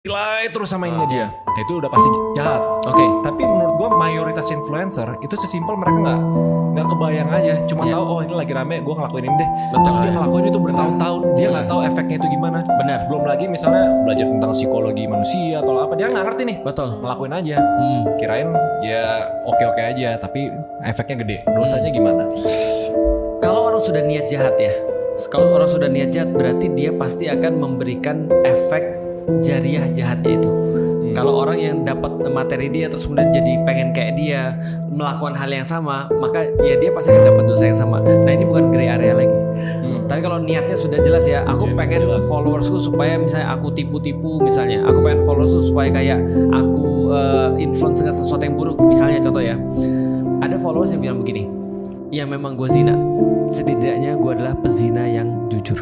nilai terus sama ini dia. Nah, itu udah pasti jahat. Oke. Tapi menurut gua mayoritas influencer itu sesimpel mereka nggak kebayang aja. Cuma tahu oh ini lagi rame, gua ngelakuin ini deh. Betul. Tapi dia ngelakuin itu bertahun-tahun. Dia nggak tahu efeknya itu gimana. Benar. Belum lagi misalnya belajar tentang psikologi manusia atau apa, dia nggak ngerti nih. Betul. Ngelakuin aja. Kirain ya oke-oke aja, tapi efeknya gede. Dosanya gimana? Kalau orang sudah niat jahat ya. Kalau orang sudah niat jahat berarti dia pasti akan memberikan efek jariah jahatnya itu. Kalau orang yang dapat materi dia terus kemudian jadi pengen kayak dia, melakukan hal yang sama, maka ya dia pasti akan dapat dosa yang sama. Nah ini bukan gray area lagi. Tapi kalau niatnya sudah jelas ya, aku pengen followersku supaya misalnya aku tipu-tipu, misalnya aku pengen followersku supaya kayak aku influence dengan sesuatu yang buruk, misalnya contoh ya, ada followers yang bilang begini, ya memang gue zina, setidaknya gue adalah pezina yang jujur.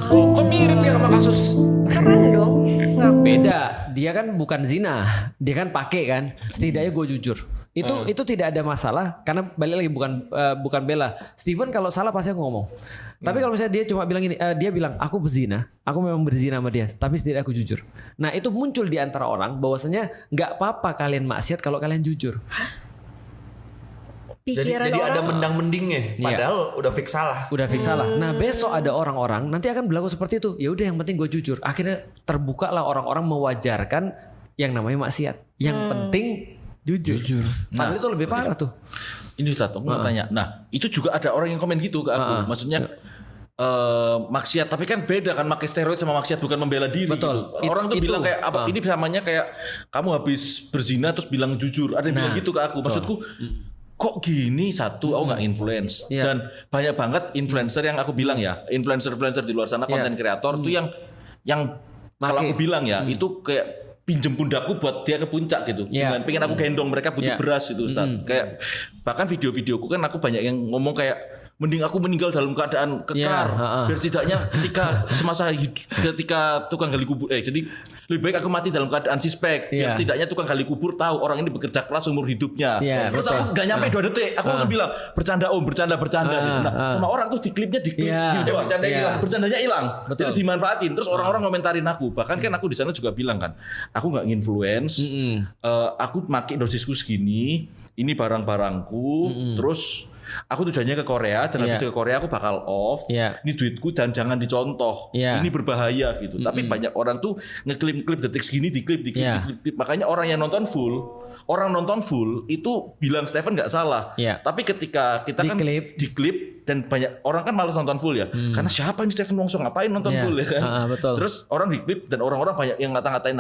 Oh, kok mirip ya sama kasus? Keren dong. Ngaku. Beda, dia kan bukan zina, dia kan pakai kan. Setidaknya gue jujur. Itu tidak ada masalah karena balik lagi bukan bela. Steven kalau salah pasti aku ngomong. Tapi kalau misalnya dia cuma bilang ini, dia bilang aku berzina, aku memang berzina sama dia, tapi setidaknya aku jujur. Nah itu muncul di antara orang bahwasanya nggak apa-apa kalian maksiat kalau kalian jujur. Pikiran Jadi ada orang mendang-mendingnya, padahal udah fix salah. Udah fix salah. Nah besok ada orang-orang nanti akan berlaku seperti itu. Ya udah yang penting gue jujur. Akhirnya terbuka lah orang-orang mewajarkan yang namanya maksiat. Yang penting jujur. Padahal itu lebih parah tuh. Ini satu, aku mau tanya. Nah, itu juga ada orang yang komen gitu ke aku. Maksudnya maksiat, tapi kan beda kan pakai steroid sama maksiat, bukan membela diri. Betul. Gitu. Orang tuh bilang kayak apa? Ini samanya kayak kamu habis berzina terus bilang jujur. Ada yang bilang gitu ke aku. Maksudku kok gini satu, aku nggak influence dan banyak banget influencer yang aku bilang ya, influencer di luar sana, konten kreator tuh yang kalau aku bilang ya itu kayak pinjem pundakku buat dia ke puncak gitu. Dengan pengen aku gendong mereka butuh beras itu Ustaz. Kayak bahkan video-videoku kan aku banyak yang ngomong kayak mending aku meninggal dalam keadaan kekar biar setidaknya ketika tukang gali kubur jadi lebih baik aku mati dalam keadaan suspek biar setidaknya tukang gali kubur tahu orang ini bekerja keras umur hidupnya. Terus aku gak nyampe 2 detik aku langsung bilang bercanda bercanda. Nah sama orang tuh di klipnya gitu bercandanya hilang jadi dimanfaatin terus orang-orang komentarin aku bahkan kan aku di sana juga bilang kan aku nggak nginfluence aku pakai dosisku segini ini barang-barangku terus aku tujuannya ke Korea dan habis ke Korea aku bakal off. Ini duitku dan jangan dicontoh. Ini berbahaya gitu. Tapi banyak orang tuh ngeklip detik segini diklip. Makanya orang yang nonton full itu bilang Stephen nggak salah. Tapi ketika kita kan diklip dan banyak orang kan malas nonton full ya. Karena siapa ini Stephen Wongso ngapain nonton full ya kan. Betul. Terus orang diklip dan orang-orang banyak yang ngata-ngatain aku